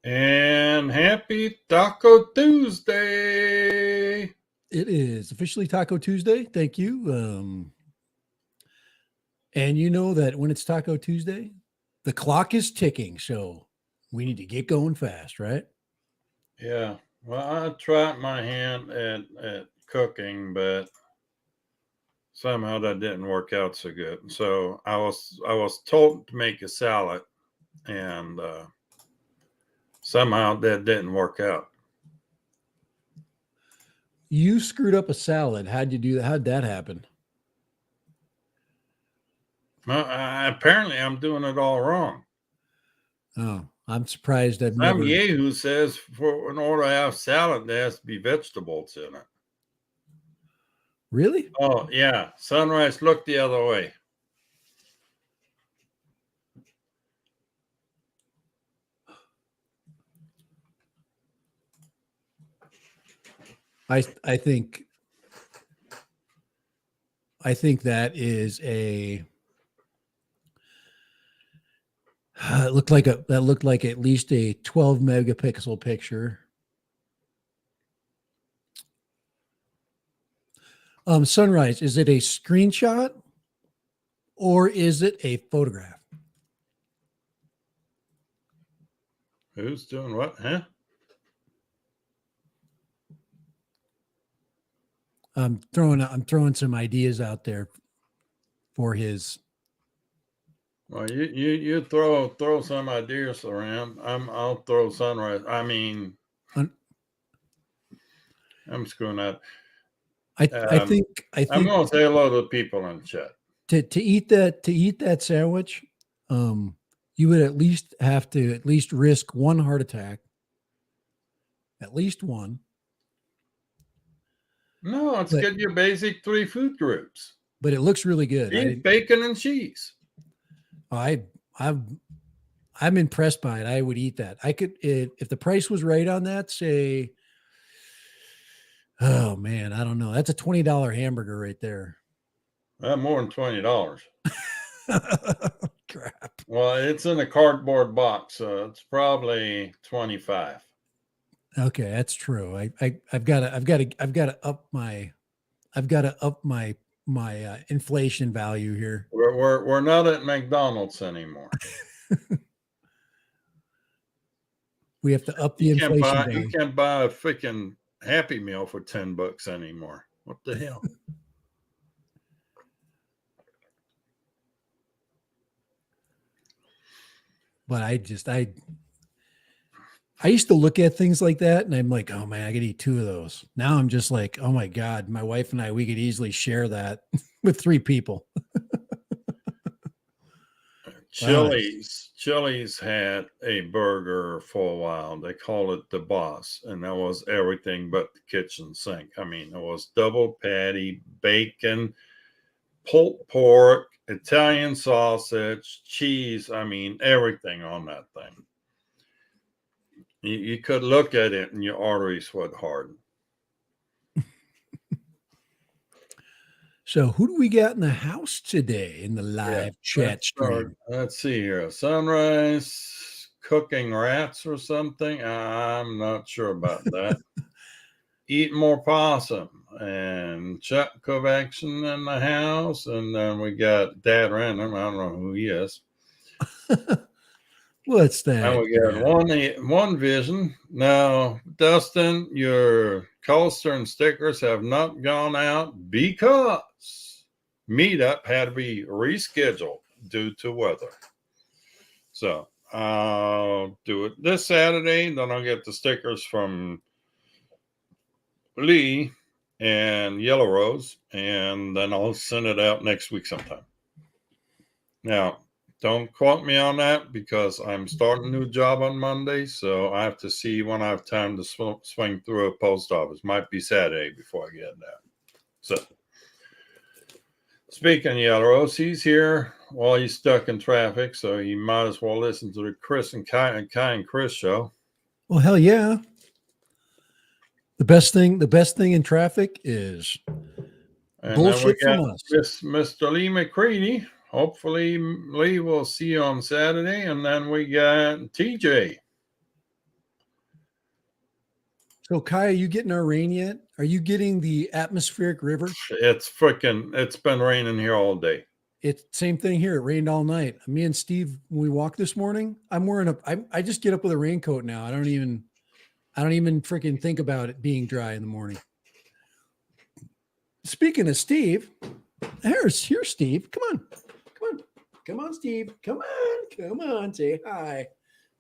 And happy Taco Tuesday. It is officially Taco Tuesday. Thank you. And you know that when it's Taco Tuesday, the clock is ticking. So we need to get going fast, right? Yeah. Well, I tried my hand at cooking, but somehow that didn't work out so good. So I was told to make a salad, and somehow that didn't work out. You screwed up a salad. How'd you do that? How'd that happen? Well, apparently I'm doing it all wrong. Oh, I'm surprised I've Some never. yahoo says for in order to have salad, there has to be vegetables in it. Really? Oh yeah, Sunrise, look the other way. I think that is a it looked like at least a 12 megapixel picture. Sunrise, is it a screenshot or is it a photograph? Who's doing what? Huh? I'm throwing some ideas out there for his. Well, you throw some ideas around. I'll throw Sunrise. I mean, Un- I'm screwing up. I I'm think gonna say hello to the people in chat. to eat that sandwich, you would at least have to at least risk one heart attack, at least one. No, it's get your basic 3 food groups: but it looks really good. beef, bacon, and cheese. I'm impressed by it. I would eat that. I could if the price was right on that. Say, oh man, I don't know. That's a $20 hamburger right there. More than $20. Crap. Well, it's in a cardboard box, so it's probably 25. Okay, that's true. I've got to up my inflation value here. We're not at McDonald's anymore. We have to up the inflation value. You can't buy a freaking Happy Meal for $10 anymore. What the hell? But I used to look at things like that and I'm like, oh man, I could eat 2 of those. Now I'm just like, oh my God, my wife and I, we could easily share that with 3 people. Chili's had a burger for a while. They call it the Boss, and that was everything but the kitchen sink. I mean, it was double patty, bacon, pulled pork, Italian sausage, cheese. I mean, everything on that thing. You could look at it and your arteries would harden. So who do we got in the house today in the live chat stream? Let's see here. Sunrise cooking rats or something. I'm not sure about that. Eat more possum and Chuck Kovacic in the house. And then we got Dad Random. I don't know who he is. What's that? And we got one vision. Now, Dustin, your coaster and stickers have not gone out because meetup had to be rescheduled due to weather. So I'll do it this Saturday. Then I'll get the stickers from Lee and Yellow Rose, and then I'll send it out next week sometime. Now, don't quote me on that because I'm starting a new job on Monday, so I have to see when I have time to swing through a post office. Might be Saturday before I get that. So, speaking of Yellow Rose, he's here while he's stuck in traffic, so you might as well listen to the Chris and Kai and Chris show. Well, hell yeah. The best thing in traffic is bullshit from us. Mr. Lee McCready. Hopefully, Lee will see you on Saturday. And then we got TJ. So, Kai, are you getting our rain yet? Are you getting the atmospheric river? It's been raining here all day. It's same thing here. It rained all night. Me and Steve, when we walked this morning, I just get up with a raincoat now. I don't even freaking think about it being dry in the morning. Speaking of Steve, here's Steve. Come on, Steve. Come on. Say hi.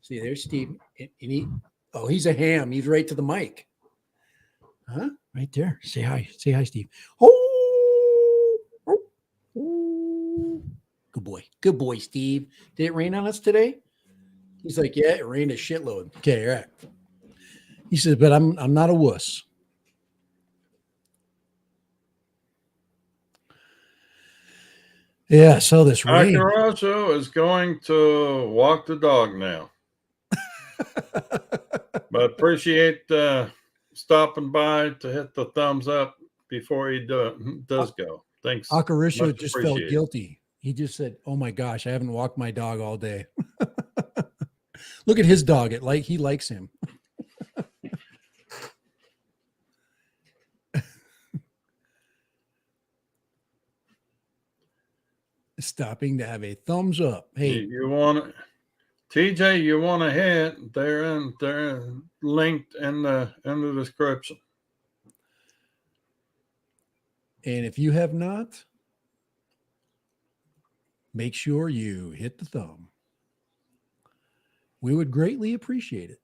See, there's Steve. And he's a ham. He's right to the mic. Huh? Right there. Say hi, Steve. Oh. Good boy, Steve. Did it rain on us today? He's like, yeah, it rained a shitload. Okay, all right. He says, but I'm not a wuss. Yeah, so this rain. Akaracho is going to walk the dog now. But appreciate stopping by to hit the thumbs up before he does go. Thanks. Akarisha just felt guilty. He just said, oh my gosh, I haven't walked my dog all day. Look at his dog. He likes him. Stopping to have a thumbs up. Hey, you want TJ? You want to hit? They're linked in the description. And if you have not, make sure you hit the thumb. We would greatly appreciate it.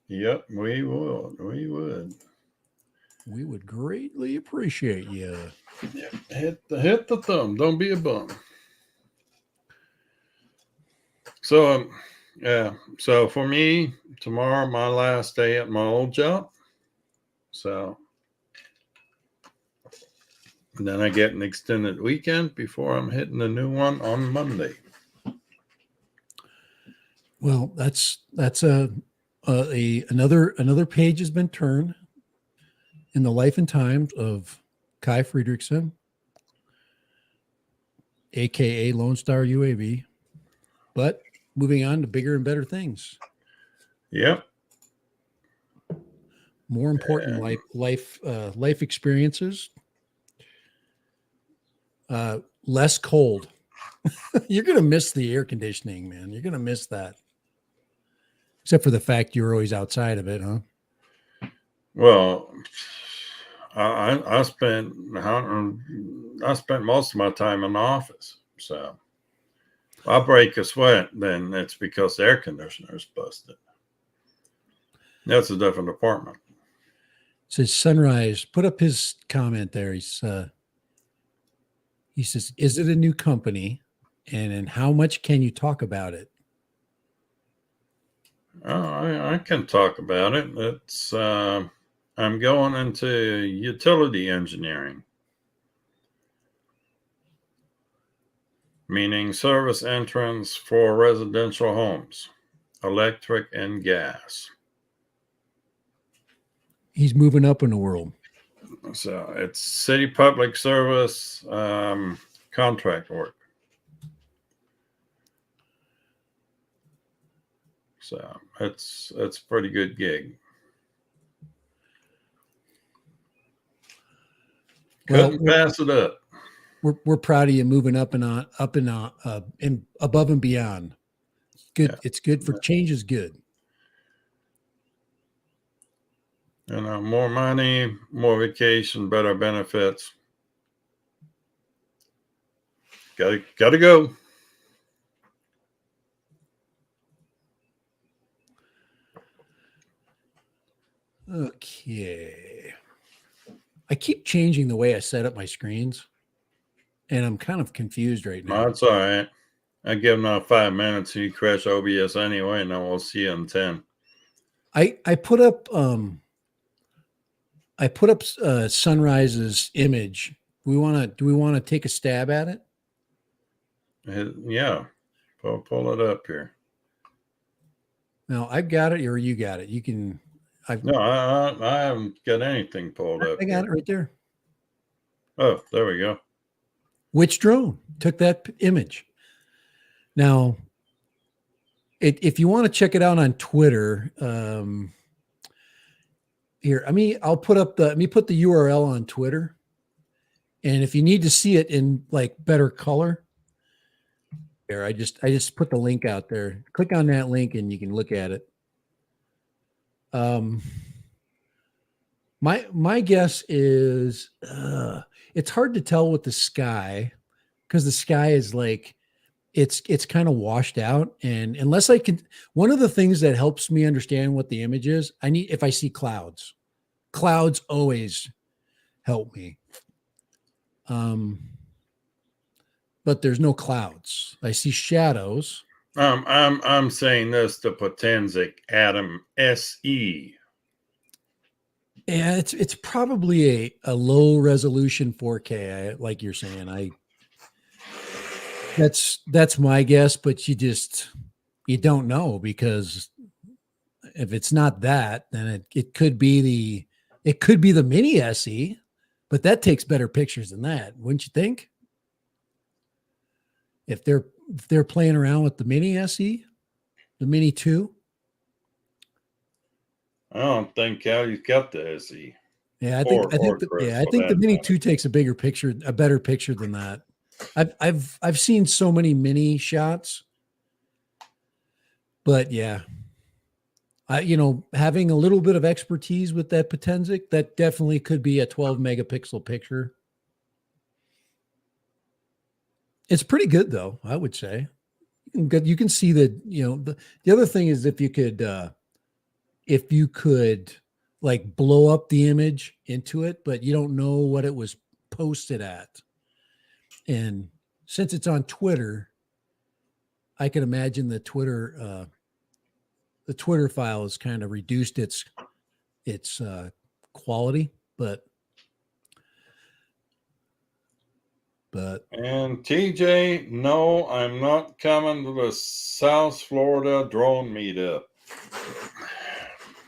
Yep, we would. We would greatly appreciate you. Yep. Hit the thumb. Don't be a bum. So yeah. So for me, tomorrow my last day at my old job. So then I get an extended weekend before I'm hitting the new one on Monday. Well, that's another page has been turned in the life and times of Kai Friedrichsen, aka Lone Star UAV. But moving on to bigger and better things. Yep. More important life experiences. Less cold. You're gonna miss the air conditioning, man. You're gonna miss that. Except for the fact you're always outside of it, huh? Well, I spent most of my time in the office. So if I break a sweat, then it's because the air conditioner's busted. That's a different department. It says Sunrise. Put up his comment there. He says, "Is it a new company, and how much can you talk about it?" I can talk about it. It's I'm going into utility engineering, meaning service entrance for residential homes, electric and gas. He's moving up in the world. So it's city public service contract work. So it's a pretty good gig. Couldn't pass it up. We're proud of you moving up and above and beyond. Good. Yeah. It's good for change is good. More money, more vacation, better benefits. Gotta go. Okay. I keep changing the way I set up my screens, and I'm kind of confused right now. That's all right. I give them now 5 minutes. You crash OBS anyway, and then we'll see you in 10. I put up Sunrise's image. Do we want to take a stab at it? Yeah. Pull it up here. No, I've got it, or you got it. You can. No, I haven't got anything pulled up. I got it right there. Oh, there we go. Which drone took that image? Now, if you want to check it out on Twitter, here. I mean, let me put the URL on Twitter. And if you need to see it in like better color, here, I just put the link out there. Click on that link and you can look at it. My guess is it's hard to tell with the sky because the sky is like it's kind of washed out. And unless I can, one of the things that helps me understand what the image is, if I see clouds. Clouds always help me. But there's no clouds. I see shadows. I'm saying this, the Potensic Atom SE. Yeah, it's probably a low resolution 4K. Like you're saying, that's my guess, but you don't know, because if it's not that, then it could be the mini SE, but that takes better pictures than that, wouldn't you think? If they're playing around with the mini SE, the mini 2. I don't think Callie's got the SE. Yeah, I think the mini 2 takes a better picture than that. I've seen so many mini shots, but yeah, having a little bit of expertise with that Potensic, that definitely could be a 12 megapixel picture. It's pretty good though, I would say. You can see the other thing is if you could like blow up the image into it, but you don't know what it was posted at. And since it's on Twitter, I can imagine the Twitter file has kind of reduced its quality, but and TJ, no, I'm not coming to the South Florida drone meetup.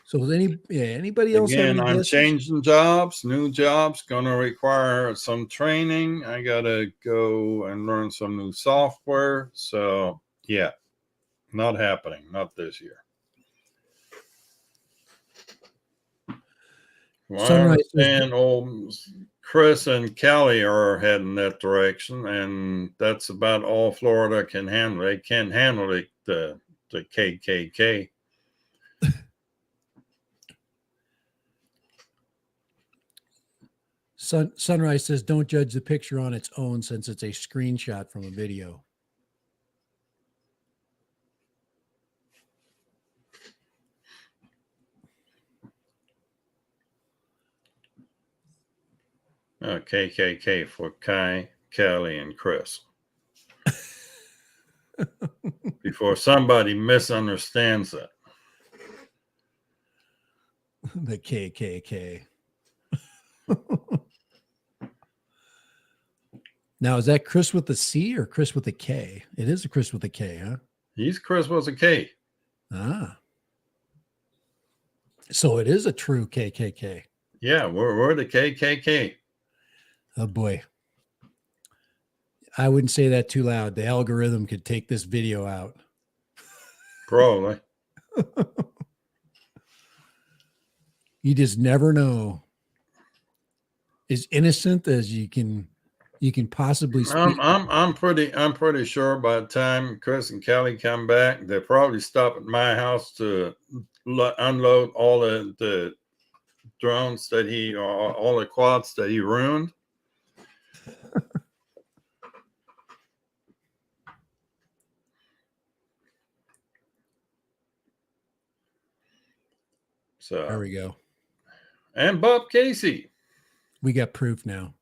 So anybody else Again, have any I'm guesses? changing jobs, new jobs, going to require some training. I got to go and learn some new software. So yeah, not happening, not this year. Well, I understand old Chris and Callie are heading that direction, and that's about all Florida can handle. They can't handle the KKK. Sunrise says, don't judge the picture on its own since it's a screenshot from a video. KKK for Kai, Kelly, and Chris. Before somebody misunderstands it. The KKK. Now, is that Chris with a C or Chris with a K? It is a Chris with a K, huh? He's Chris with a K. Ah. So it is a true KKK. Yeah, we're the KKK. Oh, boy. I wouldn't say that too loud. The algorithm could take this video out. Probably. You just never know. As innocent as you can possibly speak. I'm pretty sure by the time Chris and Kelly come back, they'll probably stop at my house to unload all the drones that all the quads that he ruined. So there we go. And Bob Casey. We got proof now.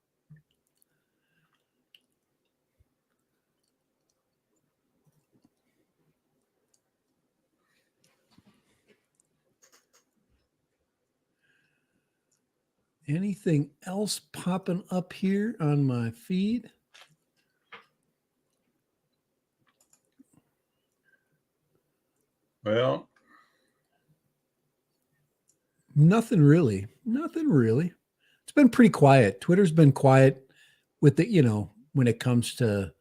Anything else popping up here on my feed? Well, nothing really. It's been pretty quiet. Twitter's been quiet with when it comes to.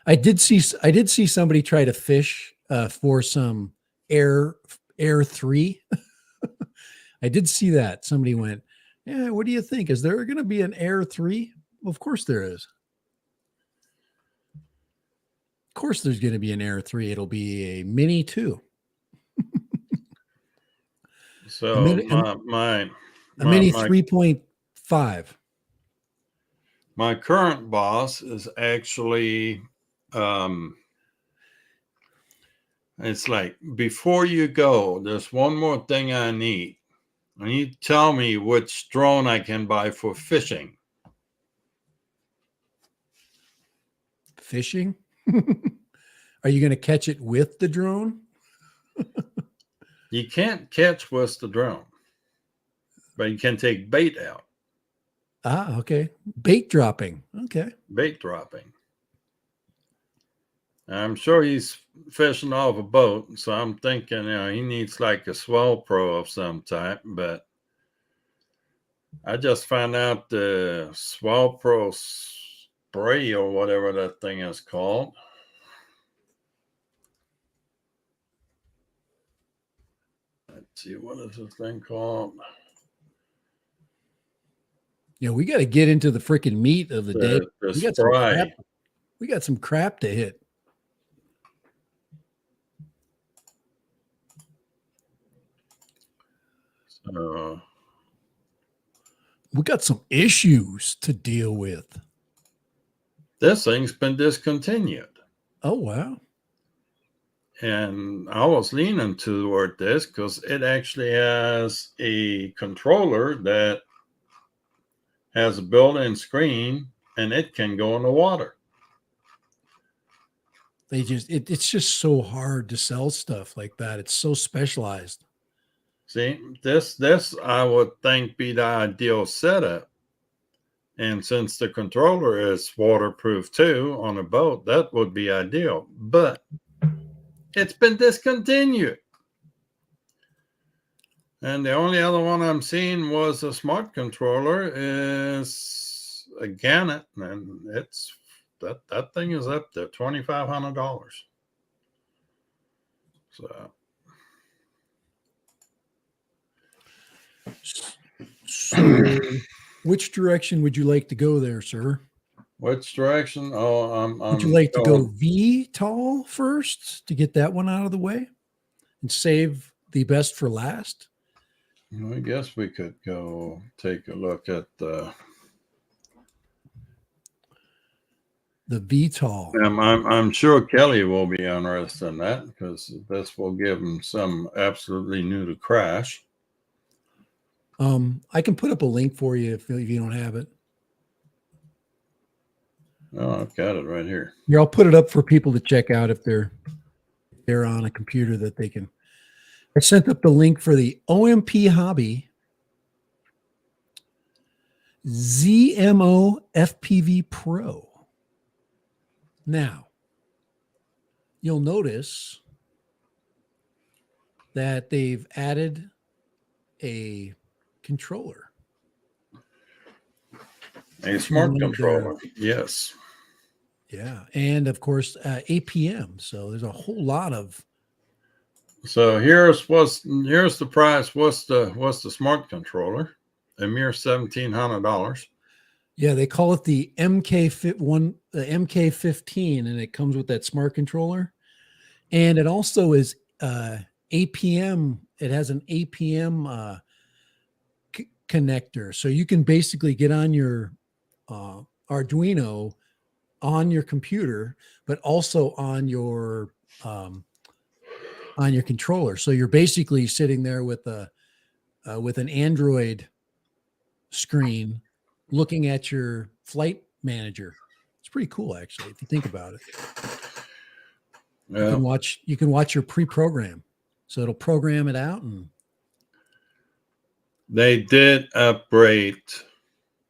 I did see somebody try to fish for some Air 3. I did see that. Somebody went, yeah, what do you think? Is there going to be an Air 3? Well, of course there is. Of course there's going to be an Air 3. It'll be a Mini 2. So A Mini, a Mini 3.5. My current boss is actually, it's like, before you go, there's one more thing I need. And you tell me which drone I can buy for fishing. Fishing? Are you going to catch it with the drone? You can't catch with the drone, but you can take bait out. Ah, okay. Bait dropping. Okay. Bait dropping. I'm sure he's fishing off a boat, so I'm thinking, he needs like a swell pro of some type, but I just found out the swell pro spray or whatever that thing is called. Let's see, what is this thing called? Yeah, we got to get into the freaking meat of the day. The We got some crap to hit. We got some issues to deal with. This thing's been discontinued. Oh, wow. And I was leaning toward this because it actually has a controller that has a built-in screen and it can go in the water. It's just so hard to sell stuff like that. It's so specialized. See, this I would think be the ideal setup. And since the controller is waterproof too on a boat, that would be ideal. But it's been discontinued. And the only other one I'm seeing was a smart controller is a Gannett, and it's that thing is up to $2,500. So which direction would you like to go there, sir? Which direction? Oh, would you like to go VTOL first to get that one out of the way and save the best for last? I guess we could go take a look at the VTOL. I'm sure Kelly will be interested in that because this will give him some absolutely new to crash. I can put up a link for you if you don't have it. Oh, I've got it right here. Here, I'll put it up for people to check out if they're on a computer that they can. I sent up the link for the OMP Hobby ZMO FPV Pro. Now, you'll notice that they've added a controller. A smart controller, yes. Yeah, and of course, APM. So there's a whole lot of. So here's the price. What's the smart controller? A mere $1,700. Yeah, they call it the MK15, and it comes with that smart controller, and it also is APM. It has an APM connector, so you can basically get on your Arduino on your computer, but also on your controller. So you're basically sitting there with an Android screen looking at your flight manager. It's pretty cool, actually, if you think about it. Yeah. You can watch your pre-program, so it'll program it out. And they did upgrade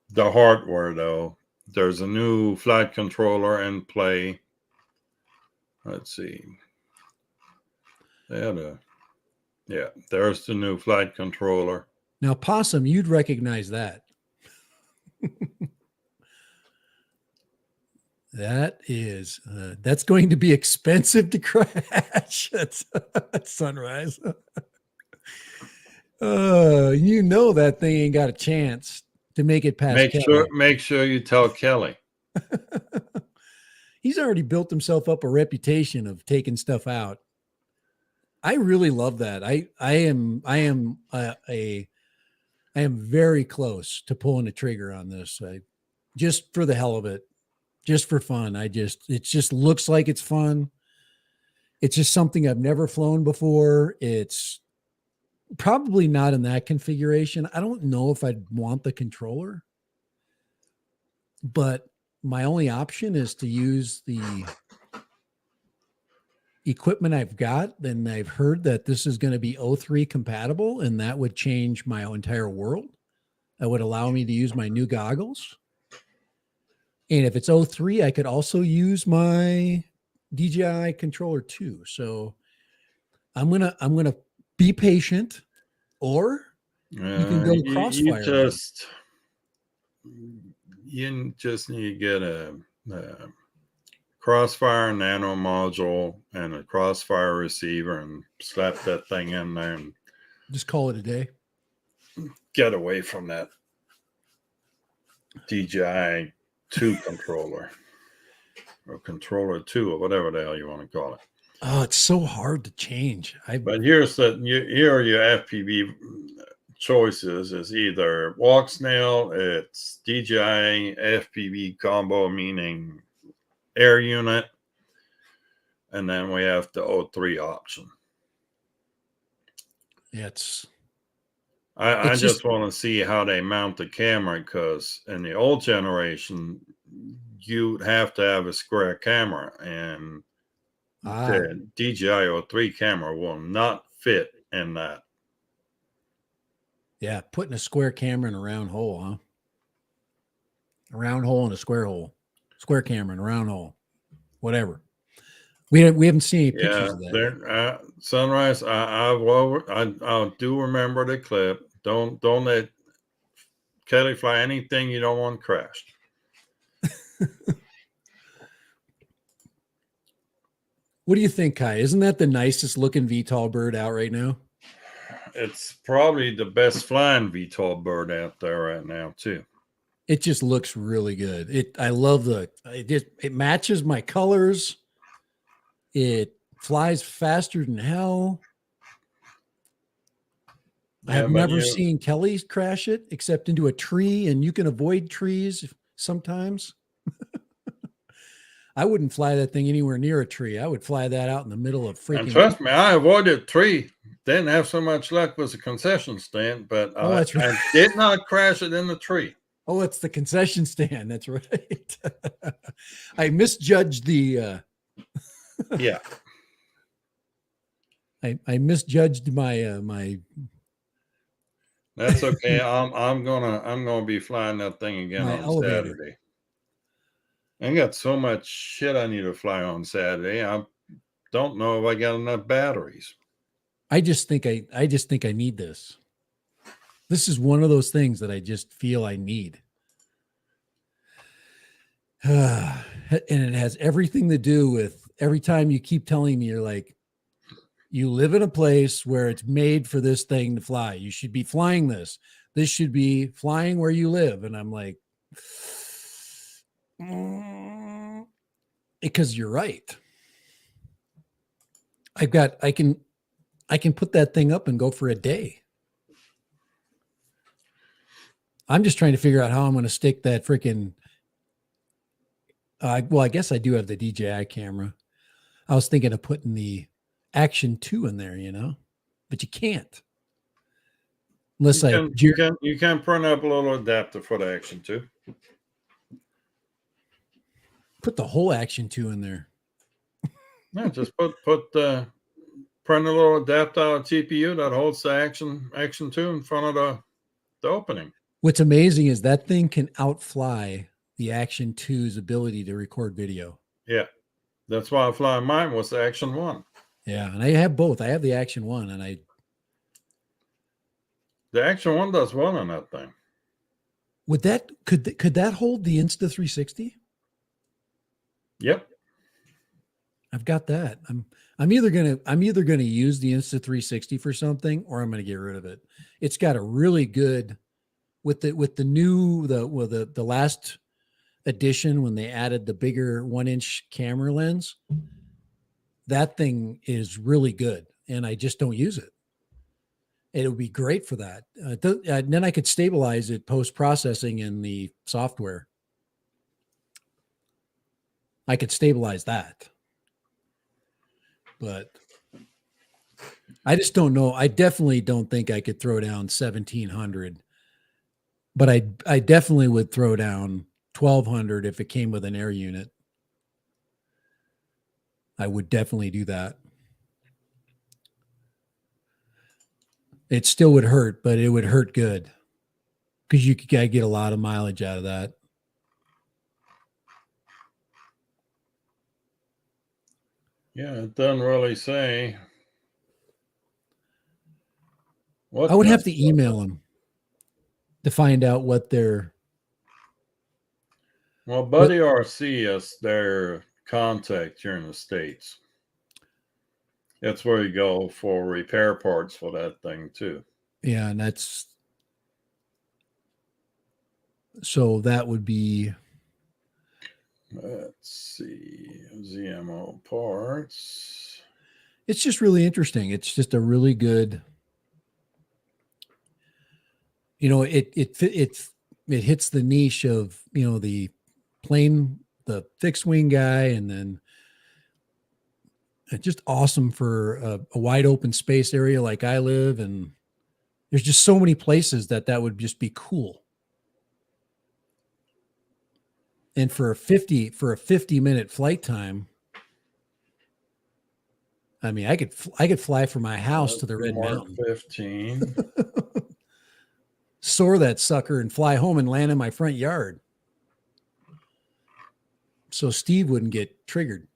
the hardware, though. There's a new flight controller in play. Let's see. There's the new flight controller. Now, Possum, you'd recognize that. That's going to be expensive to crash at sunrise. You know that thing ain't got a chance to make it past Kelly. Make sure you tell Kelly. He's already built himself up a reputation of taking stuff out. I really love that. I am very close to pulling the trigger on this. Just for the hell of it, just for fun. It just looks like it's fun. It's just something I've never flown before. It's probably not in that configuration. I don't know if I'd want the controller, but my only option is to use the equipment I've got. Then I've heard that this is going to be O3 compatible, and that would change my entire world. That would allow me to use my new goggles. And if it's O3, I could also use my DJI controller too. So I'm gonna be patient, or you can go Crossfire. You just need to get a Crossfire nano module and a Crossfire receiver and slap that thing in there and just call it a day. Get away from that DJI 2 controller or controller 2 or whatever the hell you want to call it. Oh, it's so hard to change. But here are your FPV choices is either Walksnail, it's DJI FPV combo, meaning air unit, and then we have the O3 option. I just want to see how they mount the camera, because in the old generation you'd have to have a square camera, and the DJI O3 camera will not fit in that. Yeah, putting a square camera in a round hole, huh? A round hole and a square hole. Square camera and a round hole. Whatever. We haven't seen any pictures of that. Sunrise, I do remember the clip. Don't let Kelly fly anything you don't want crashed. What do you think, Kai? Isn't that the nicest looking VTOL bird out right now? It's probably the best flying VTOL bird out there right now too. It just looks really good. I love it matches my colors. It flies faster than hell. I've never seen Kelly crash it except into a tree, and you can avoid trees sometimes. I wouldn't fly that thing anywhere near a tree. I would fly that out in the middle of freaking. And trust me, I avoided tree. Didn't have so much luck with the concession stand, but that's right. I did not crash it in the tree. Oh, it's the concession stand. That's right. I misjudged the. Yeah. I misjudged my. That's okay. I'm gonna be flying that thing again on elevator. Saturday. I got so much shit I need to fly on Saturday. I don't know if I got enough batteries. I just think I need this. This is one of those things that I just feel I need. And it has everything to do with every time you keep telling me, you're like, you live in a place where it's made for this thing to fly. You should be flying this. This should be flying where you live. And I'm like, because you're right. I can put that thing up and go for a day. I'm just trying to figure out how I'm going to stick that freaking. I guess I do have the DJI camera. I was thinking of putting the Action 2 in there, but you can't. Unless you can print up a little adapter for the Action 2. Put the whole Action 2 in there. No, just print a little adapter out of TPU that holds the Action 2 in front of the opening. What's amazing is that thing can outfly the Action 2's ability to record video. Yeah. That's why I fly mine was the Action 1. Yeah, and I have both. I have the Action 1 and the Action 1 does well on that thing. Could that hold the Insta360? Yep. I've got that. I'm either gonna use the Insta360 for something, or I'm gonna get rid of it. It's got a really good with the last edition when they added the bigger 1-inch camera lens. That thing is really good, and I just don't use it. It would be great for that. Then I could stabilize it post processing in the software. I could stabilize that, but I just don't know. I definitely don't think I could throw down 1,700, but I definitely would throw down 1,200 if it came with an air unit. I would definitely do that. It still would hurt, but it would hurt good because you could get a lot of mileage out of that. Yeah, it doesn't really say. I would have to email them to find out what their. Well, Buddy RC is their contact here in the States. That's where you go for repair parts for that thing too. Yeah, and that would be. Let's see, ZMO parts. It's just really interesting. It's just a really good. It hits the niche of the fixed wing guy, and then it's just awesome for a wide open space area like I live, and there's just so many places that would just be cool. And for a 50-minute flight time, I mean, I could fly from my house to the Red Mountain. 15. Soar that sucker and fly home and land in my front yard. So Steve wouldn't get triggered.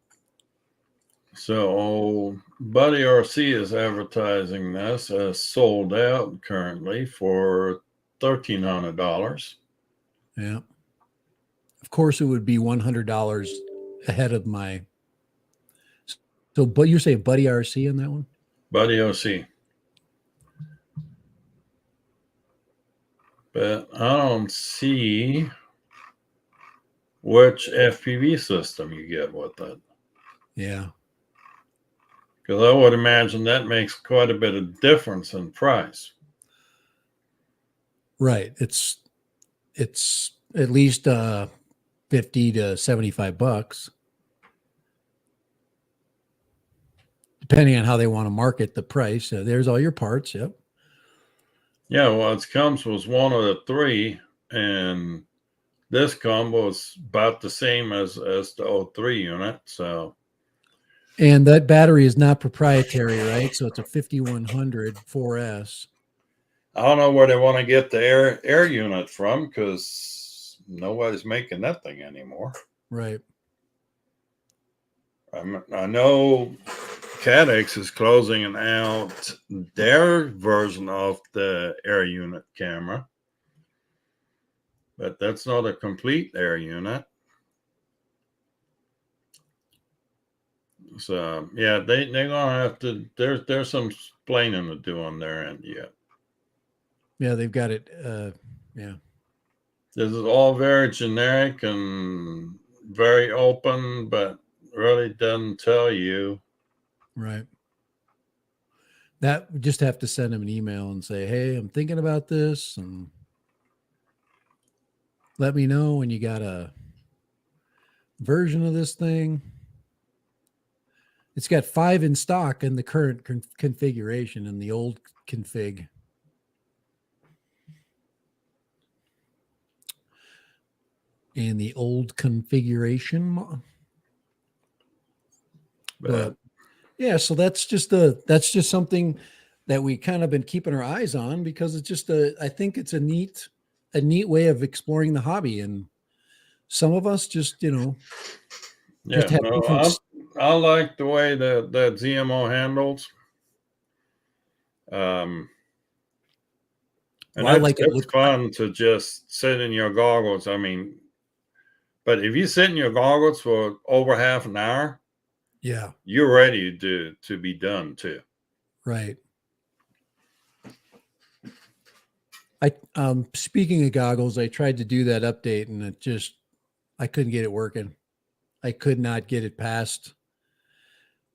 So Buddy RC is advertising this as sold out currently for $1,300. Yeah. Of course, it would be $100 ahead of my. So, but you're saying Buddy RC on that one? Buddy OC. But I don't see which FPV system you get with it. Yeah. Because I would imagine that makes quite a bit of difference in price. Right. It's at least $50 to $75, depending on how they want to market the price. There's all your parts. Yep. Yeah, well, it comes with one of the three, and this combo is about the same as the 03 unit. So, and that battery is not proprietary, right? So it's a 5100 4S. I don't know where they want to get the air unit from, because nobody's making that thing anymore. Right. I know Cadex is closing out their version of the air unit camera, but that's not a complete air unit. So yeah, they're gonna have to. There's some explaining to do on their end yet. Yeah, they've got it. Yeah, this is all very generic and very open, but really doesn't tell you. Right. That we just have to send them an email and say, "Hey, I'm thinking about this, and let me know when you got a version of this thing." It's got 5 in stock in the current configuration, and the old config. In the old configuration. But yeah, so that's just something that we kind of been keeping our eyes on, because it's just I think it's a neat way of exploring the hobby, and some of us just yeah, I like the way that ZMO handles. And I like it's fun to just sit in your goggles. I mean, but if you sit in your goggles for over half an hour, Yeah. you're ready to be done too. Right. Speaking of goggles, I tried to do that update and I couldn't get it working. I could not get it past.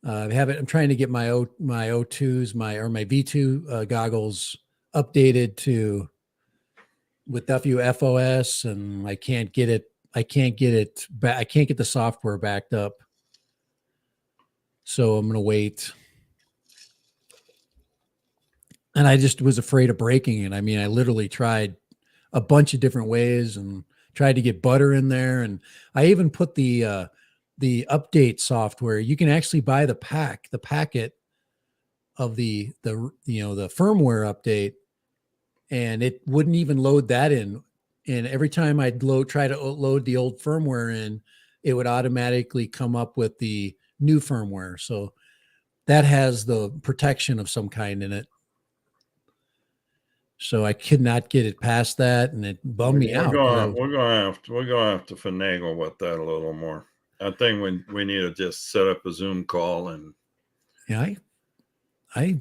I'm trying to get my O2s, my V2 goggles updated to with WFOS, and I can't get it. I can't get it back. I can't get the software backed up. So I'm gonna wait. And I just was afraid of breaking it. I mean, I literally tried a bunch of different ways and tried to get butter in there, and I even put the update software. You can actually buy the packet of the firmware update, and it wouldn't even load that in. And every time I'd try to load the old firmware in, it would automatically come up with the new firmware. So that has the protection of some kind in it. So I could not get it past that, and it bummed me out. We're gonna have to finagle with that a little more. I think we need to just set up a Zoom call and yeah, I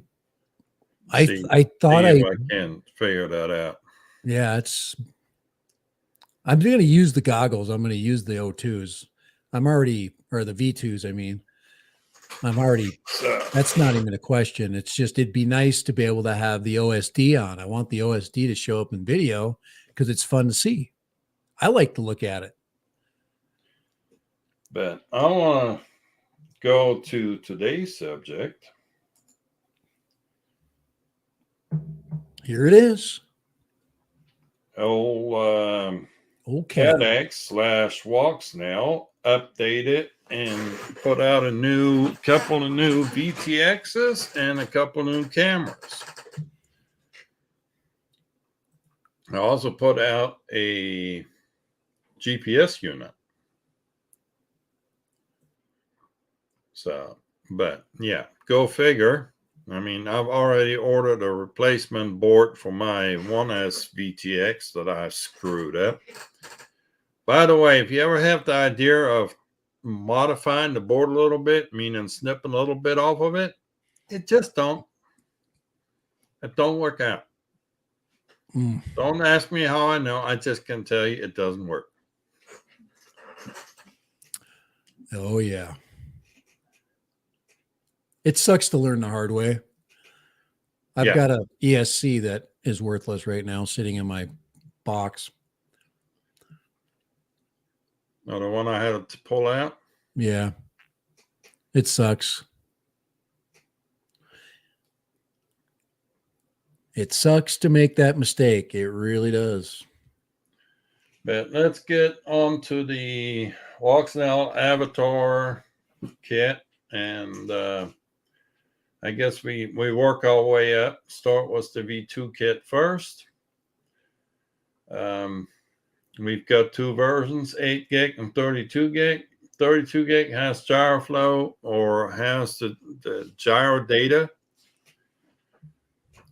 thought I can figure that out. Yeah, I'm going to use the goggles. I'm going to use the O2s. Or the V2s. I mean, that's not even a question. It's just, it'd be nice to be able to have the OSD on. I want the OSD to show up in video because it's fun to see. I like to look at it. But I want to go to today's subject. Here it is. Old CADX / Walksnail updated and put out a couple of new VTXs and a couple of new cameras. I also put out a GPS unit. So, but yeah, go figure. I mean, I've already ordered a replacement board for my 1S VTX that I screwed up. By the way, if you ever have the idea of modifying the board a little bit, meaning snipping a little bit off of it, it don't work out. Don't ask me how I know. I just can tell you it doesn't work. Oh, yeah. It sucks to learn the hard way. I've got a ESC that is worthless right now sitting in my box. Oh, the one I had to pull out? Yeah. It sucks. It sucks to make that mistake. It really does. But let's get on to the Walksnail Avatar kit. And I guess we work our way up. Start with the V2 kit first. We've got two versions, 8 gig and 32 gig. 32 gig has gyroflow or has the gyro data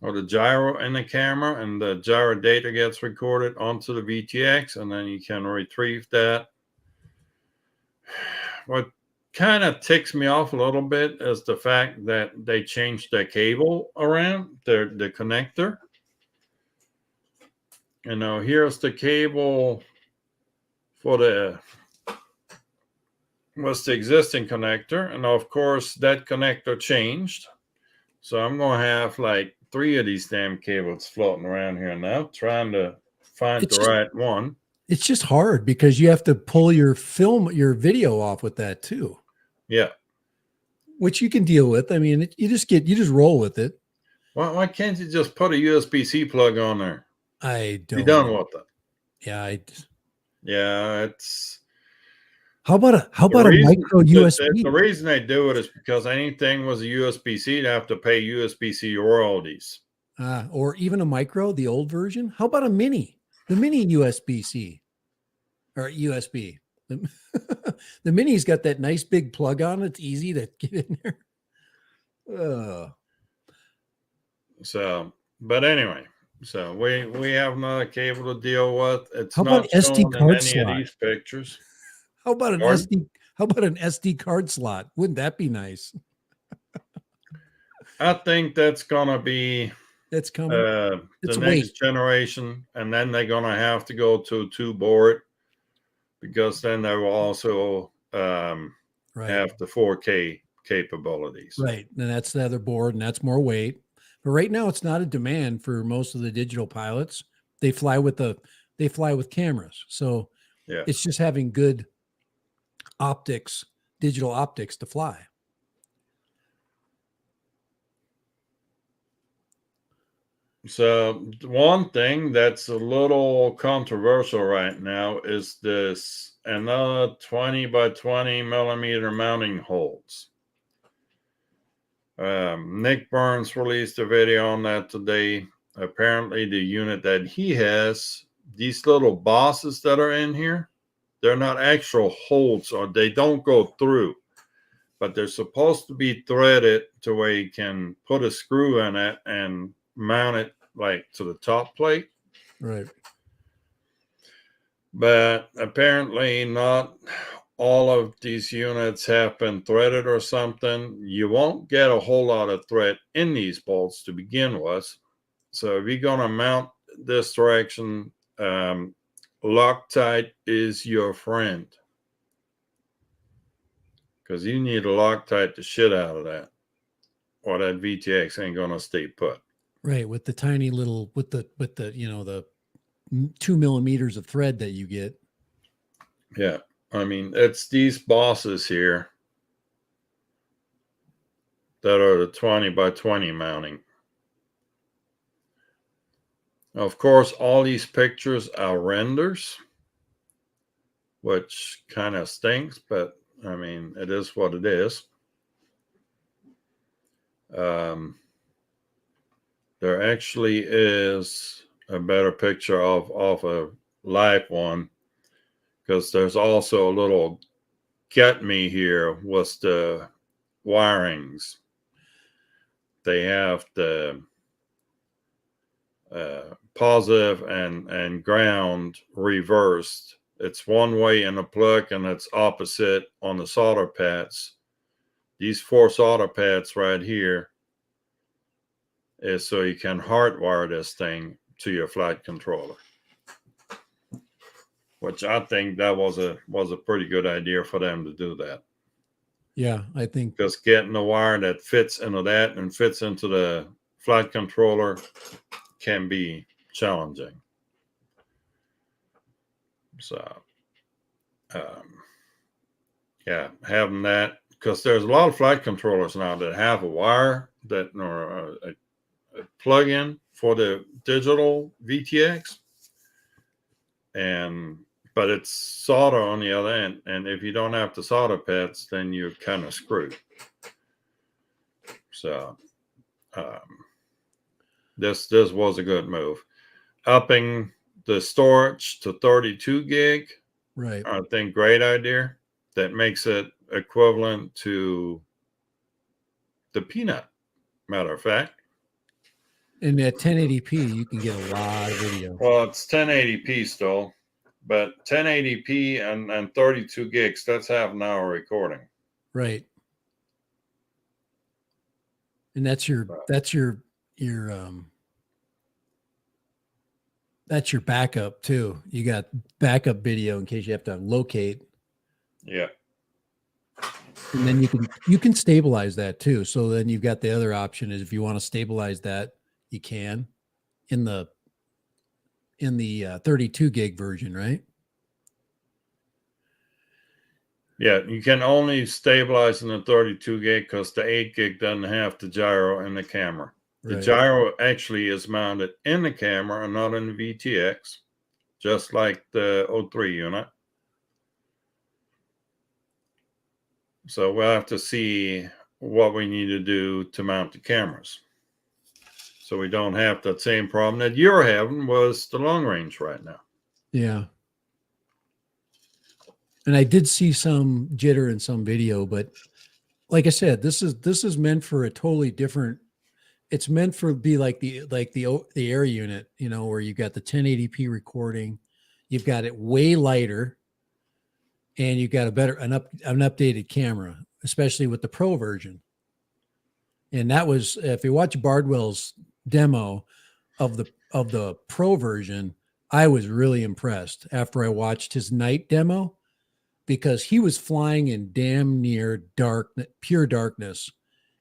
or the gyro in the camera, and the gyro data gets recorded onto the VTX, and then you can retrieve that. What kind of ticks me off a little bit is the fact that they changed the cable around, the connector. You know, here's the cable for the existing connector, and of course that connector changed. So I'm going to have like 3 of these damn cables floating around here now, trying to find the right one. It's just hard because you have to pull your video off with that too. Yeah. Which you can deal with. I mean, you just roll with it. Why can't you just put a USB-C plug on there? I don't. Be done with it. Yeah. Yeah, it's. How about a micro USB? The reason they do it is because anything was a USB-C, they have to pay USB-C royalties. Or even a micro, the old version. How about a mini? The mini USB-C or USB. The mini's got that nice big plug on it. It's easy to get in there. So, but anyway, so we have another cable to deal with. It's how not about SD shown card in any of these pictures. How about an How about an SD card slot? Wouldn't that be nice? I think that's gonna be It's coming. the It's next weight. generation, and then they're gonna have to go to 2 board because then they will also Right. have the 4K capabilities. Right. And that's the other board, and that's more weight. But right now it's not a demand for most of the digital pilots. They fly with cameras. So Yeah. it's just having good optics, digital optics to fly. So one thing that's a little controversial right now is this another 20 by 20 millimeter mounting holes. Nick Burns released a video on that today. Apparently the unit that he has, these little bosses that are in here, they're not actual holes, or they don't go through, but they're supposed to be threaded to where you can put a screw in it and mount it like to the top plate. Right. But apparently not all of these units have been threaded or something. You won't get a whole lot of thread in these bolts to begin with. So if you're going to mount this direction, Loctite is your friend, because you need to Loctite the shit out of that, or that VTX ain't going to stay put. Right. With the tiny little, with the, the 2 millimeters of thread that you get. Yeah. I mean, it's these bosses here that are the 20 by 20 mounting. Of course, all these pictures are renders, which kind of stinks, but I mean, it is what it is. There actually is a better picture of a live one, because there's also a little get me here with the wirings. They have the positive and ground reversed. It's one way in the plug and it's opposite on the solder pads. These 4 solder pads right here is so you can hardwire this thing to your flight controller, which I think that was a pretty good idea for them to do that. Yeah, I think Because getting a wire that fits into that and fits into the flight controller can be challenging. So, yeah, having that, because there's a lot of flight controllers now that have a wire that or a plug-in for the digital VTX, but it's solder on the other end, and if you don't have the solder pads, then you're kind of screwed. So, this was a good move. Upping the storage to 32 gig, right. I think great idea. That makes it equivalent to the Peanut, matter of fact. And at 1080p, you can get a lot of video. Well, it's 1080p still, but 1080p and 32 gigs, that's half an hour recording. Right. And that's your backup too. You got backup video in case you have to locate. Yeah. And then you can stabilize that too. So then you've got the other option is if you want to stabilize that, you can in the 32 gig version, right? Yeah, you can only stabilize in the 32 gig because the 8 gig doesn't have the gyro in the camera. The Right. gyro actually is mounted in the camera and not in the VTX, just like the 03 unit. So we'll have to see what we need to do to mount the cameras, so we don't have that same problem that you're having was the long range right now. Yeah. And I did see some jitter in some video, but like I said, this is meant for a totally different. It's meant for be like the air unit, where you got the 1080p recording, you've got it way lighter, and you got an updated camera, especially with the Pro version. And that was, if you watch Bardwell's demo of the Pro version, I was really impressed after I watched his night demo, because he was flying in damn near pure darkness.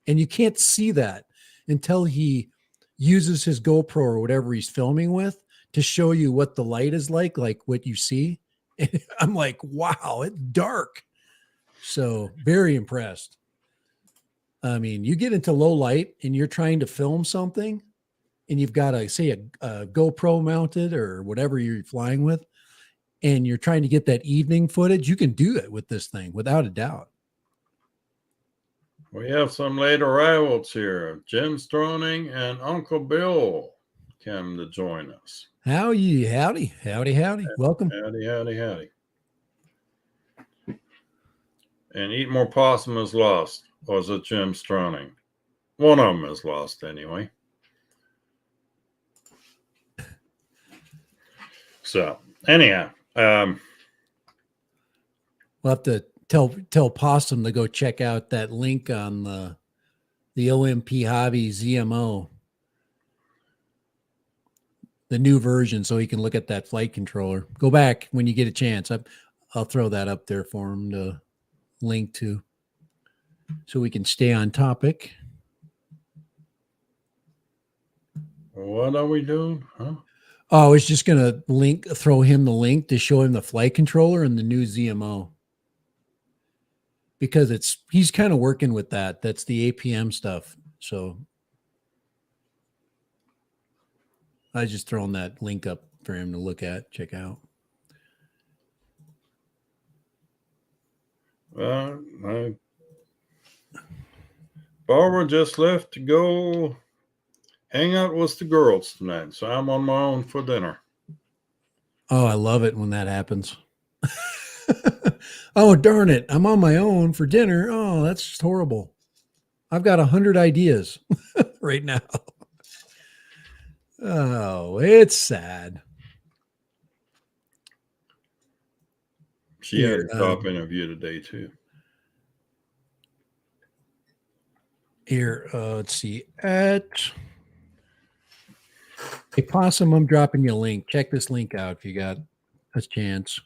And you can't see that until he uses his GoPro or whatever he's filming with to show you what the light is like what you see. And I'm like, wow, it's dark. So very impressed. I mean, you get into low light and you're trying to film something and you've got a GoPro mounted or whatever you're flying with, and you're trying to get that evening footage, you can do it with this thing without a doubt. We have some late arrivals here. Jim Stroning and Uncle Bill came to join us. Howdy. Welcome. Howdy. And Eat More Possum is lost. Or is it Jim Stroning? One of them is lost anyway. So, anyhow. We'll have to tell Possum to go check out that link on the OMP Hobby ZMO, the new version, so he can look at that flight controller. Go back when you get a chance. I'll throw that up there for him to link to, so we can stay on topic. What are we doing? Huh? Oh, I was just going to throw him the link to show him the flight controller and the new ZMO. Because he's kind of working with that. That's the APM stuff. So I was just throwing that link up for him to look at, check out. Barbara just left to go hang out with the girls tonight, so I'm on my own for dinner. Oh, I love it when that happens. Oh, darn it. I'm on my own for dinner. Oh, that's just horrible. I've got 100 ideas right now. Oh, it's sad. She had a top interview today, too. Here, let's see. Hey, Possum, I'm dropping you a link. Check this link out if you got a chance.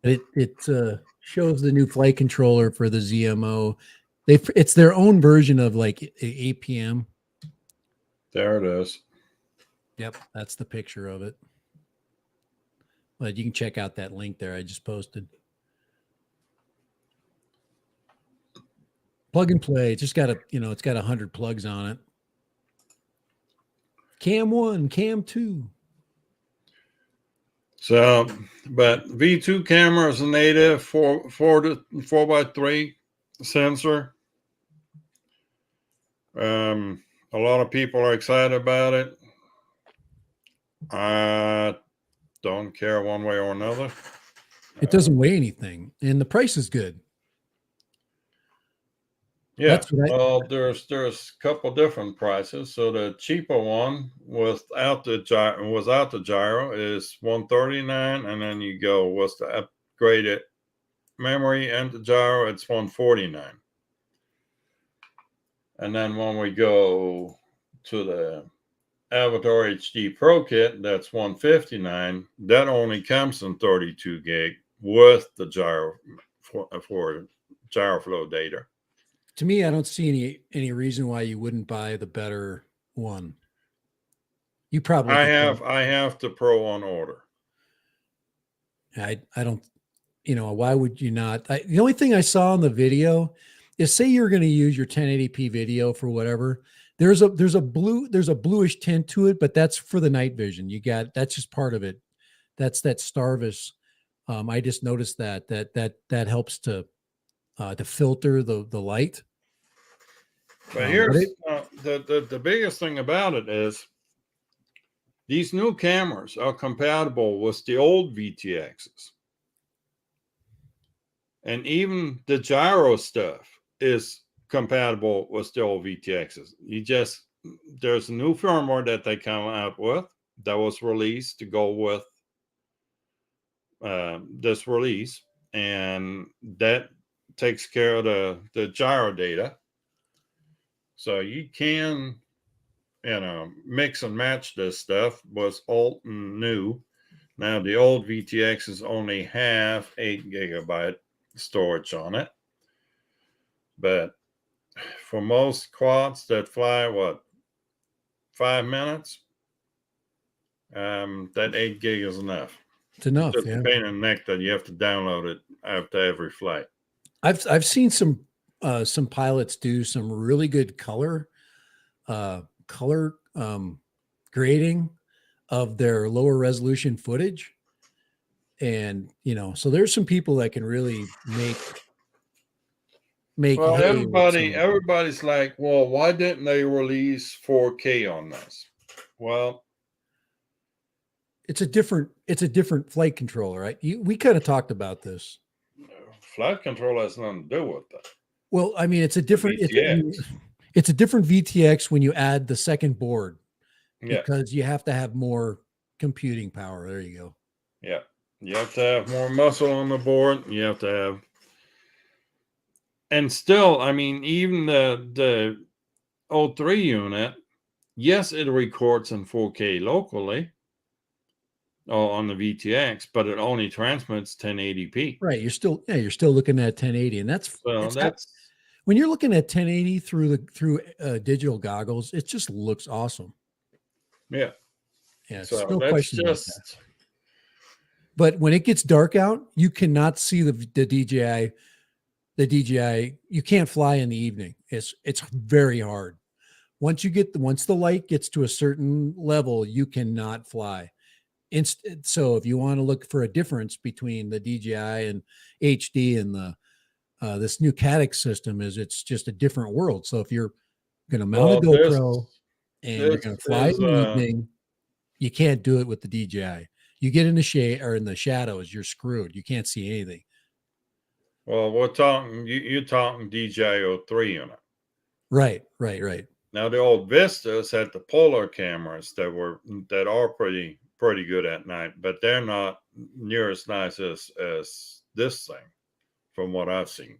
It shows the new flight controller for the ZMO. It's their own version of like APM. There it is. Yep, that's the picture of it. But you can check out that link there I just posted. Plug and play. It's just got it's got 100 plugs on it. Cam 1, Cam 2. So, but V2 camera is a native 4x3 sensor. A lot of people are excited about it. I don't care one way or another. It doesn't weigh anything, and the price is good. Yeah, well, there's a couple different prices. So the cheaper one without the gyro is $139, and then you go with the upgraded memory and the gyro, it's $149. And then when we go to the Avatar HD Pro kit, that's $159. That only comes in 32 gig with the gyro for gyro flow data. To me, I don't see any reason why you wouldn't buy the better one. You probably I have the Pro on order. I don't, why would you not? The only thing I saw in the video is, say you're going to use your 1080p video for whatever. There's a bluish tint to it, but that's for the night vision. That's just part of it. That's that Starvis. I just noticed that helps to filter the light. But here's the biggest thing about it is these new cameras are compatible with the old VTXs. And even the gyro stuff is compatible with the old VTXs. There's a new firmware that they come out with that was released to go with this release, and that takes care of the gyro data. So you can, mix and match this stuff. Was old and new. Now the old VTX is only have 8 gigabyte storage on it, but for most quads that fly 5 minutes, that 8 gig is enough. It's enough. Just Yeah. a pain in the neck that you have to download it after every flight. I've seen some pilots do some really good color grading of their lower resolution footage. And so there's some people that can really make Well, hay with some- everybody's like, well, why didn't they release 4K on this? Well, it's a different flight controller, right? We kind of talked about this. flight control has nothing to do with that. Well, I mean, it's a different VTX. it's a different VTX when you add the second board, Yeah, because you have to have more computing power. There you go. yeah. You have to have more muscle on the board. You have to have, and still, I mean, even the 03 unit, yes, it records in 4K locally on the VTX, but it only transmits 1080p. Right. You're still looking at 1080, and So that's when you're looking at 1080 through digital goggles, it just looks awesome. yeah. Yeah, it's So no that's question about that. just But when it gets dark out, you cannot see the DJI. The DJI, you can't fly in the evening. It's very hard. Once the light gets to a certain level, you cannot fly. So if you want to look for a difference between the DJI and HD and the this new Cadix system, it's just a different world. So if you're going to mount a GoPro and you're going to fly in the evening, you can't do it with the DJI. You get in the shade or in the shadows, you're screwed. You can't see anything. Well, we're talking, you're talking DJI 03 unit. Right. Now the old Vistas had the polar cameras that are pretty good at night, but they're not near as nice as this thing, from what I've seen.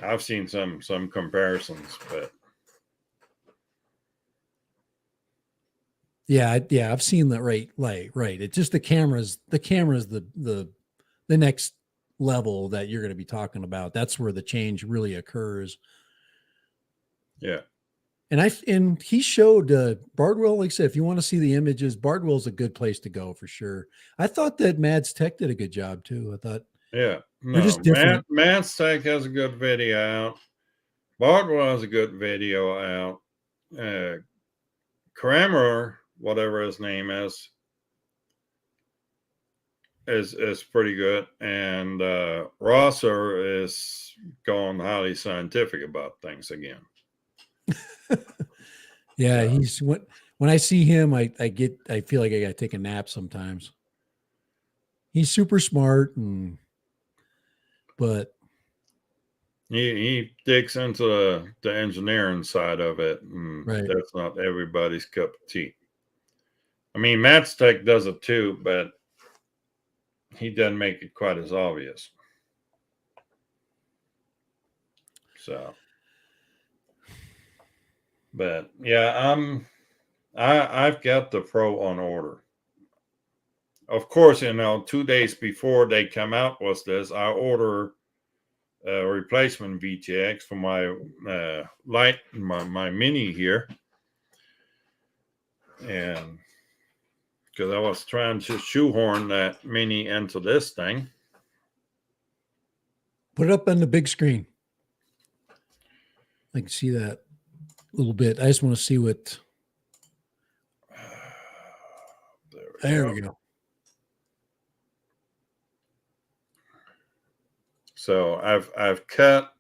I've seen some comparisons, but yeah, I've seen that. Right. It's just the cameras the next level that you're going to be talking about. That's where the change really occurs. yeah. And he showed Bardwell, like I said, if you want to see the images, Bardwell's a good place to go for sure. I thought that Mads Tech did a good job too. I thought, yeah, no, they're just different. Mads Tech has a good video out. Bardwell has a good video out. Kramer, whatever his name is pretty good, and Rosser is going highly scientific about things again. Yeah, he's when I see him, I feel like I gotta take a nap sometimes. He's super smart, but he digs into the engineering side of it, and right. That's not everybody's cup of tea. I mean, Matt's Tech does it too, but he doesn't make it quite as obvious. So, but yeah, I've got the Pro on order. Of course, 2 days before they come out was this, I order a replacement VTX for my light, my mini here, and because I was trying to shoehorn that mini into this thing. Put it up on the big screen. I can see that a little bit. I just want to see what. There we go. So I've cut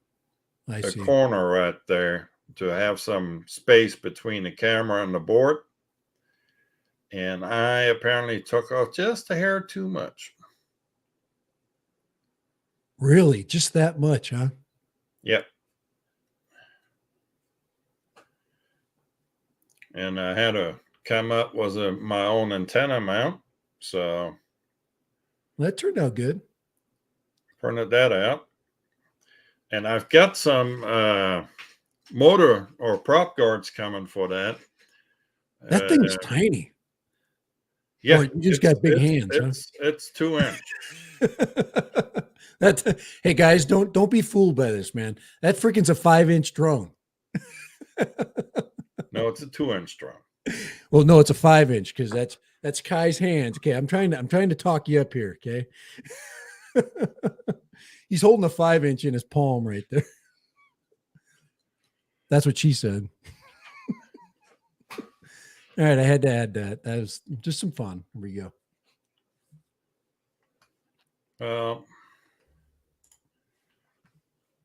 a corner right there to have some space between the camera and the board. And I apparently took off just a hair too much. Really? Just that much, huh? Yep. And I had to come up with my own antenna mount. So That turned out good. Printed that out. And I've got some motor or prop guards coming for that. That thing's tiny. Yeah, Boy, you just got big hands, it's 2-inch. That hey guys, don't be fooled by this, man. That freaking's a 5-inch drone. No, it's a 2-inch drone. Well, no, it's a 5-inch because that's Kai's hands. Okay, I'm trying to talk you up here. Okay, he's holding a 5-inch in his palm right there. That's what she said. All right, I had to add that. That was just some fun. Here we go.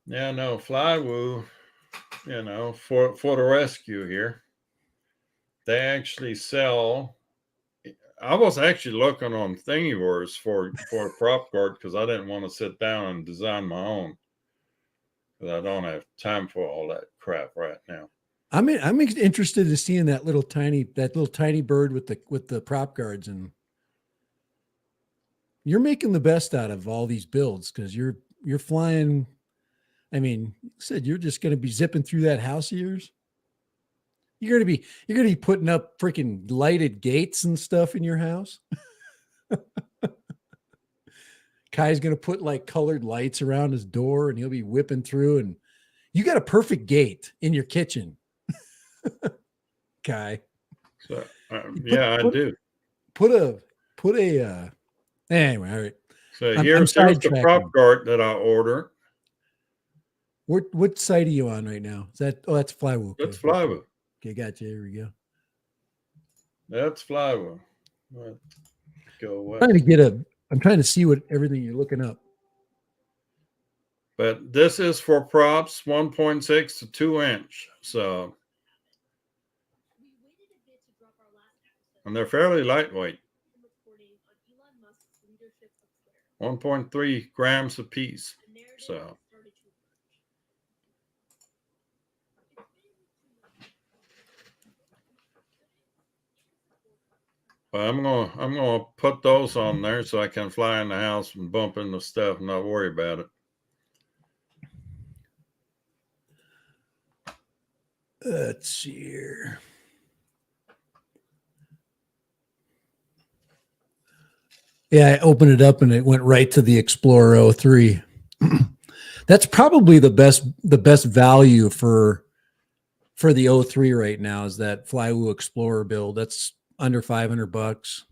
Yeah, no, Flywoo, for the rescue here. They actually sell. I was actually looking on Thingiverse for a prop guard because I didn't want to sit down and design my own. Because I don't have time for all that crap right now. I'm interested in seeing that little tiny bird with the prop guards, and you're making the best out of all these builds because you're flying. I mean, you said you're just going to be zipping through that house of yours. You're going to be putting up freaking lighted gates and stuff in your house. Kai's going to put like colored lights around his door, and he'll be whipping through, and you got a perfect gate in your kitchen. Kai. So I do. Put a anyway, all right. So here's the prop guard that I ordered. What site are you on right now? Is that that's Flywoo? Okay. That's Flywoo. Okay, gotcha. Here we go. That's Flywoo. Go away. I'm trying to see what everything you're looking up. But this is for props 1.6 to 2-inch. So, and they're fairly lightweight. 1.3 grams a piece. So, but I'm gonna put those on there so I can fly in the house and bump into stuff and not worry about it. Let's see here. Yeah, I opened it up and it went right to the Explorer 03. That's probably the best value for the 03 right now is that Flywoo Explorer build. That's under $500.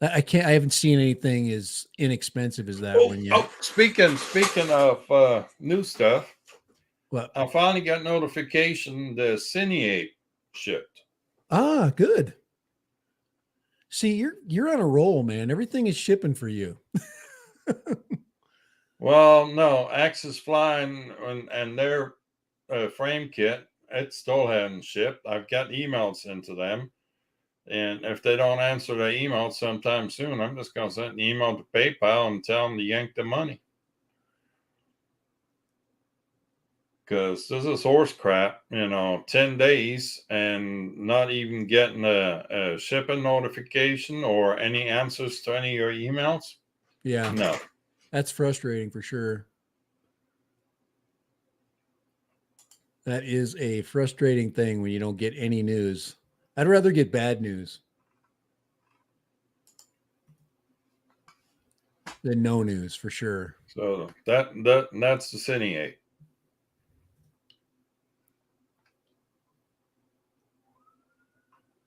I haven't seen anything as inexpensive as that one yet. Oh, speaking of new stuff. What? I finally got notification the Cine shipped. Ah, good. See, you're on a roll, man. Everything is shipping for you. Well, no, Axis Flying and their frame kit, it still hasn't shipped. I've got emails into them. And if they don't answer their email sometime soon, I'm just going to send an email to PayPal and tell them to yank the money. Because this is horse crap, 10 days and not even getting a shipping notification or any answers to any of your emails. Yeah. No. That's frustrating for sure. That is a frustrating thing when you don't get any news. I'd rather get bad news than no news for sure. So that's the Cine 8.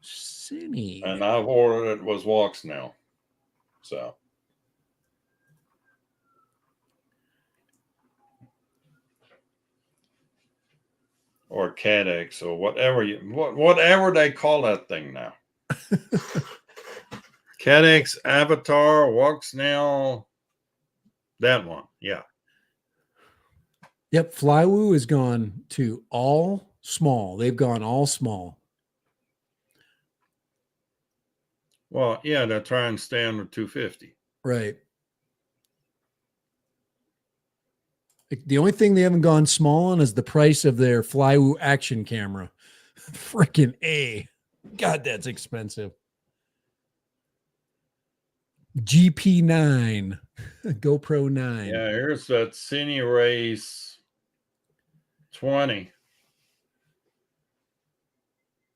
Cine. And I've ordered it was Walksnail. So. Or CADX or whatever they call that thing now. CADX, Avatar, Walksnail, that one. Yeah. Yep. Flywoo has gone to all small. They've gone all small. Well, yeah, they're trying to stay under 250. Right. The only thing they haven't gone small on is the price of their Flywoo action camera. Freaking A. God, that's expensive. GP9, GoPro 9. Yeah, here's that Cine Race 20.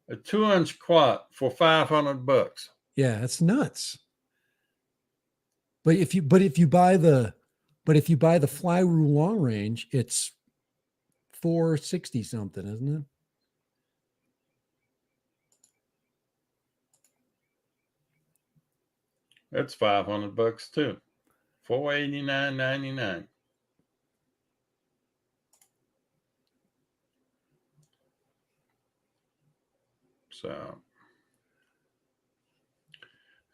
A 2-inch quad for $500. Yeah, that's nuts. But if you buy the fly rule long range, it's 460 something, isn't it? That's $500 too. $489.99. So,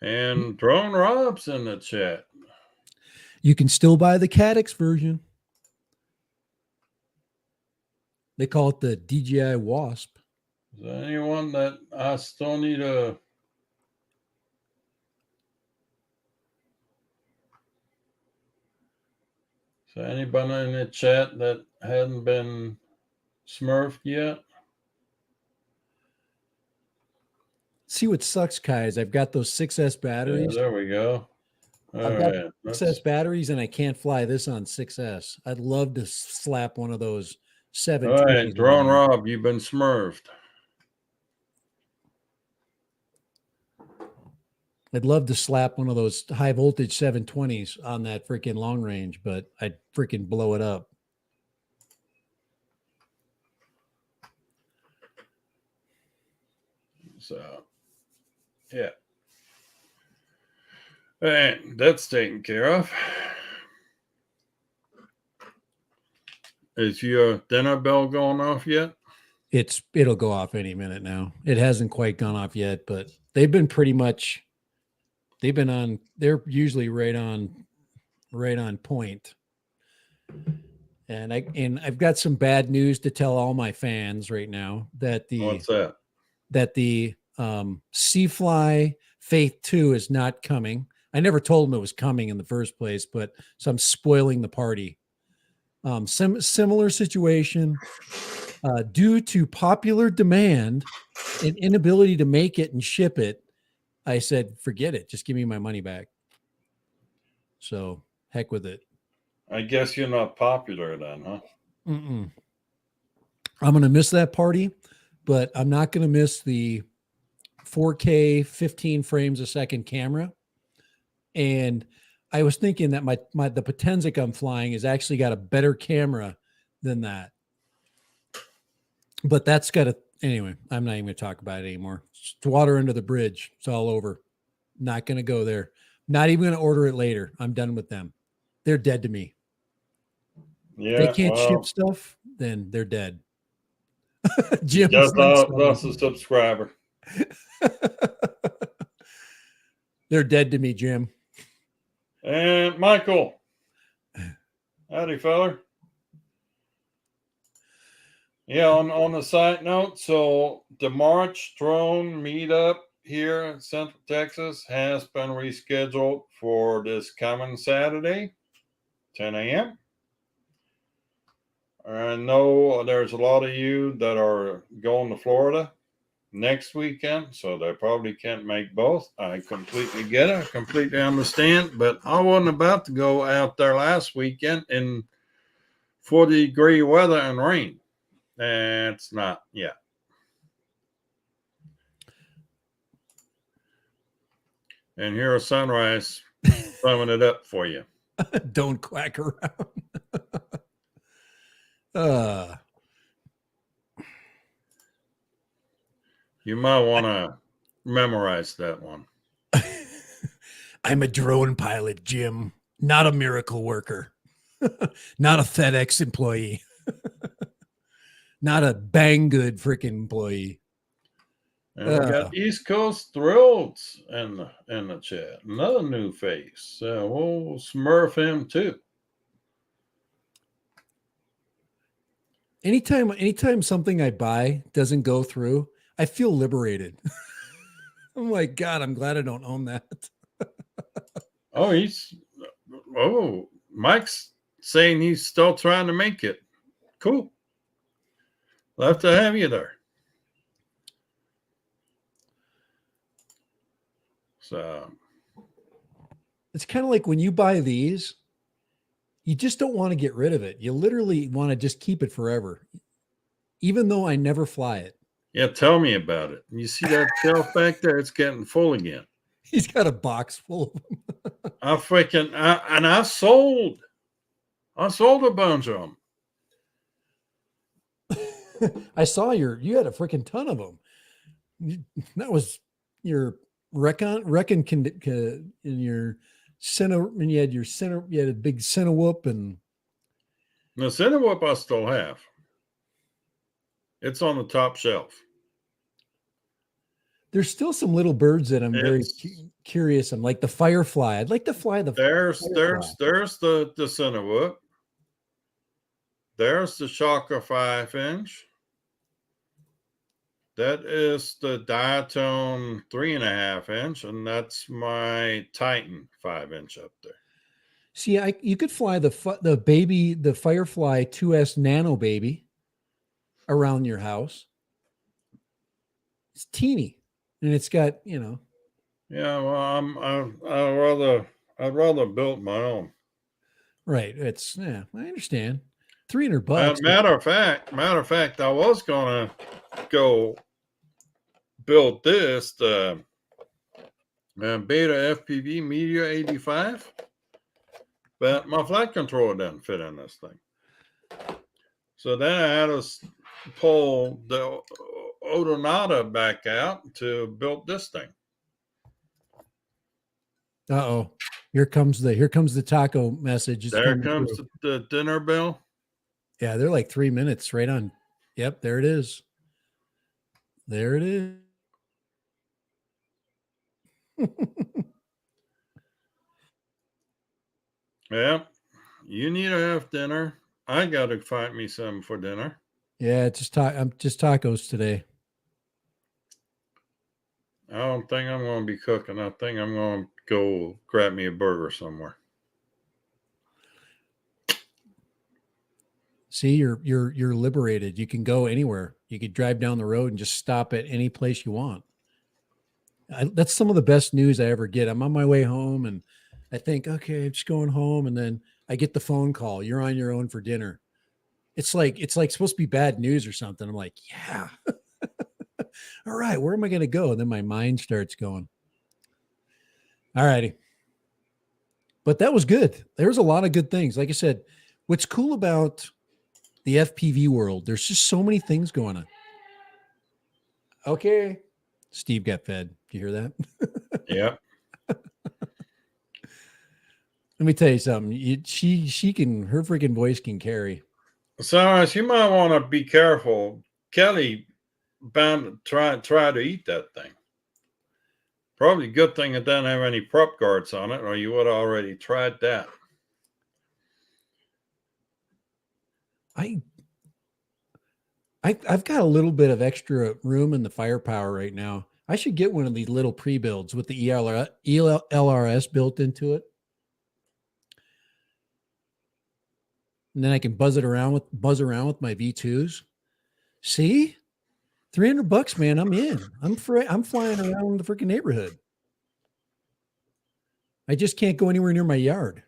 and Drone Rob's in the chat. You can still buy the Cadix version. They call it the DJI Wasp. Is there anyone that I still need a? Is there anybody in the chat that hadn't been smurfed yet? See what sucks, Kai, is I've got those 6S batteries. Yeah, there we go. I've got 6S batteries and I can't fly this on 6S. I'd love to slap one of those 720s. All right, Drone Rob, you've been smurfed. I'd love to slap one of those high voltage 720s on that freaking long range, but I'd freaking blow it up. So, yeah. All right, that's taken care of. Is your dinner bell going off yet? It'll go off any minute now. It hasn't quite gone off yet, but they've been they're usually right on point. And I've got some bad news to tell all my fans right now that What's that? the Seafly Faith 2 is not coming. I never told them it was coming in the first place, but so I'm spoiling the party. Similar situation, due to popular demand and inability to make it and ship it. I said, forget it. Just give me my money back. So heck with it. I guess you're not popular then, huh? I'm going to miss that party, but I'm not going to miss the 4K 15 frames a second camera. And I was thinking that the Potensic I'm flying has actually got a better camera than that. But that's got anyway, I'm not even going to talk about it anymore. It's water under the bridge. It's all over. Not going to go there. Not even going to order it later. I'm done with them. They're dead to me. Yeah, If they can't ship stuff, then they're dead. Jim, just lost a subscriber. They're dead to me, Jim. And Michael, howdy, feller. Yeah, on a side note, so the March drone meetup here in Central Texas has been rescheduled for this coming Saturday, 10 a.m. I know there's a lot of you that are going to Florida next weekend, so they probably can't make both. I completely get it. I completely understand, but I wasn't about to go out there last weekend in 40-degree weather and rain. It's not yet. And here a sunrise summing it up for you. Don't quack around. You might want to memorize that one. I'm a drone pilot, Jim, not a miracle worker, not a FedEx employee, not a Banggood freaking employee. And we got East Coast Thrills in the chat. Another new face. We'll smurf him too. Anytime something I buy doesn't go through, I feel liberated. I'm like, God, I'm glad I don't own that. Mike's saying he's still trying to make it. Cool. Love to have you there. So, It's kind of like when you buy these, you just don't want to get rid of it. You literally want to just keep it forever, even though I never fly it. Yeah, tell me about it. You see that shelf back there? It's getting full again. He's got a box full of I sold a bunch of them. them. I saw you had a freaking ton of them. That was your in your center, and you had a big center whoop, and The Cinewhoop I still have. It's on the top shelf. there's still some little birds that I'm very It's curious. I'm like the firefly. I'd like to fly the there's firefly. the Cinewhoop. There's the Shocker 5-inch. That is the Diatone 3.5-inch, and that's my Titan 5-inch up there. See, you could fly the Firefly 2S Nano baby around your house. It's teeny, and it's got Yeah, well, I'd rather build my own. right. I understand. $300. Matter of fact, I was gonna go build this the Beta FPV Meteor 85, but my flight controller doesn't fit in this thing. So then I had to pull the Odonata back out to build this thing. Uh-oh. Here comes the taco message. It's There coming comes through. the dinner bell. Yeah, they're like 3 minutes right on. Yep, there it is. There it is. Yeah, you need to have dinner. I got to find me some for dinner. Yeah, I'm just tacos today. I don't think I'm going to be cooking. I think I'm going to go grab me a burger somewhere. See, you're liberated. You can go anywhere. You could drive down the road and just stop at any place you want. That's some of the best news I ever get. I'm on my way home and I think, okay, I'm just going home, and then I get the phone call. You're on your own for dinner. It's like supposed to be bad news or something. I'm like, yeah. All right, where am I going to go? And then my mind starts going. All righty. But that was good. There's a lot of good things. Like I said, what's cool about the FPV world, there's just so many things going on. Okay. Steve got fed. Do you hear that? Yeah. Let me tell you something. She can, her freaking voice can carry. So you might want to be careful. Kelly bound to try to eat that thing. Probably a good thing it doesn't have any prop guards on it, or you would have already tried that. I've got a little bit of extra room in the firepower right now. I should get one of these little pre-builds with the LRS built into it. And then I can buzz around with my V2s. See? $300, man. I'm in. I'm flying around the freaking neighborhood. I just can't go anywhere near my yard.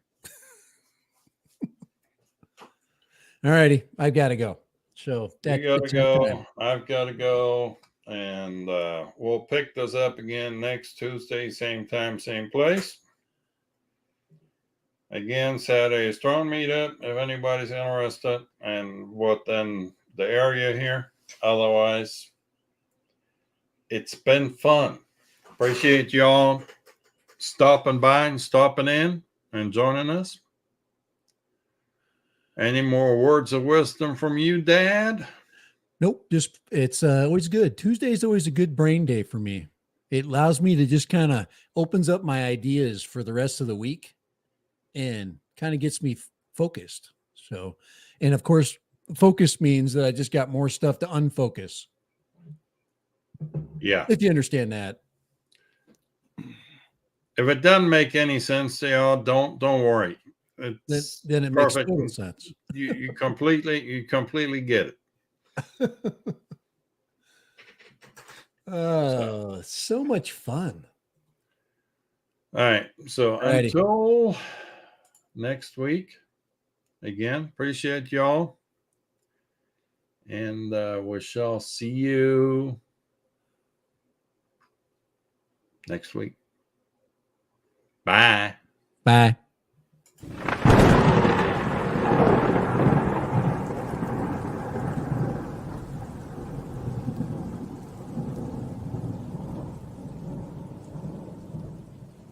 All righty. I've got to go. So You gotta go. I've got to go. And we'll pick this up again next Tuesday, same time, same place. Again, Saturday drone meetup if anybody's interested, and then the area here. Otherwise, it's been fun. Appreciate y'all stopping by and stopping in and joining us. Any more words of wisdom from you, Dad? Nope. Just it's always good. Tuesday is always a good brain day for me. It allows me to just kind of opens up my ideas for the rest of the week and kind of gets me focused. So, and of course, focus means that I just got more stuff to unfocus. Yeah. If you understand that. If it doesn't make any sense to y'all, don't worry. Then it makes total sense. You completely get it. So much fun. All right. So Alrighty. until next week, again, appreciate y'all. And we shall see you next week. Bye. Bye.